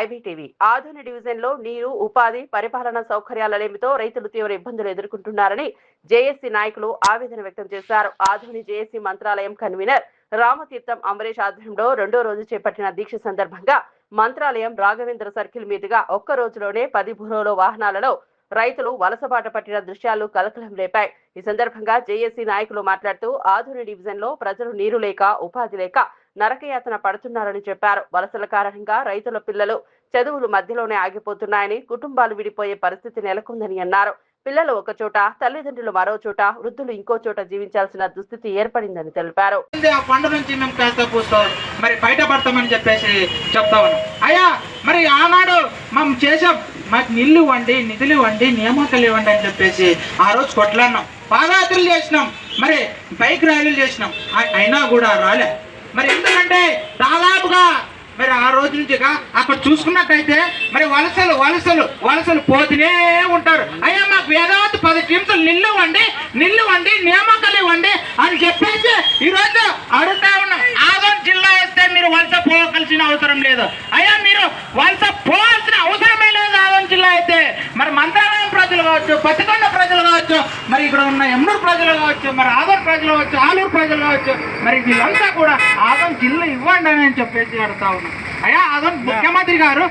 IBTV Adoni డివిజన్లో నీరు, ఉపాధి, పరిపాలన సౌకర్యాల లేమితో రైతులు తీవ్ర ఇబ్బందులు ఎదుర్కొంటున్నారని జేఏసీ నాయకులు ఆవేదన వ్యక్తం చేశారు. ఆధుని జేఏసీ మంత్రాలయం కన్వీనర్ రామతీర్థం అమరేష్ ఆధ్వర్యంలో రెండో రోజు చేపట్టిన దీక్ష సందర్భంగా మంత్రాలయం రాఘవేంద్ర సర్కిల్ మీదుగా ఒక్క రోజులోనే 10 బురోలో వాహనాలలో రైతులు వలసబాట పట్టిన దృశ్యాలు కలకలం రేపాయి. ఈ సందర్భంగా జేఏసీ నాయకులు మాట్లాడుతూ ఆధుని డివిజన్లో ప్రజలు నీరు లేక, ఉపాధి లేక నరకయాతన పడుతున్నారని చెప్పారు. వలసల కారణంగా రైతుల పిల్లలు చదువులు మధ్యలోనే ఆగిపోతున్నాయని, కుటుంబాలు విడిపోయే పరిస్థితి నెలకొందని అన్నారు. పిల్లలు ఒక చోట, తల్లిదండ్రులు మరో చోట, వృద్ధులు ఇంకో చోట జీవించాల్సిన దుస్థితి ఏర్పడిందని తెలిపారు. ఆ పండు నుంచి మేము కాస్త పూస్తాం మరి బయటపడతామని చెప్పేసి చెప్తా ఉన్నాం. అయ్యా మరి ఆనాడు మనం చేసాం, మాకు నీళ్లు ఇవ్వండి, నిధులు ఇవ్వండి, నియామకాలు ఇవ్వండి అని చెప్పేసి ఆ రోజు కొట్లాడినాం, పాదయాత్రలు చేసినాం, మరి బైక్ ర్యాలీలు చేసినాం, అయినా కూడా రాలే. మరి ఎందుకంటే దాదాపుగా మరి ఆ రోజు నుంచి అక్కడ చూసుకున్నట్టయితే మరి వలసలు వలసలు వలసలు పోతూనే ఉంటారు. అయ్యా మాకు వేదావతి 10 టీమ్స్లు నిల్లు ఇవ్వండి, నియామకాలు ఇవ్వండి అని చెప్పేసి ఈరోజు అడుగుతా ఉన్నాం. ఆదోని జిల్లా వస్తే మీరు వలస పోవాల్సిన అవసరం లేదు. అయ్యా మీరు వలస పోవాల్సిన అవసరమే లేదు. ఆదోని జిల్లా అయితే మరి మంత్రాలయం ప్రజలు కావచ్చు, పత్తికొండ ప్రజలు కావచ్చు, మరి ఇక్కడ ఉన్న ఎమ్నూరు ప్రజలు కావచ్చు, మరి ఆదోని ప్రజలు కావచ్చు, ఆలూరు ప్రజలు కావచ్చు, మరి వీళ్ళంతా కూడా ఆదోని జిల్లా ఇవ్వండి అని చెప్పేసి అడుగుతా ఉన్నాం. అయ్యా ఆదోని ముఖ్యమంత్రి గారు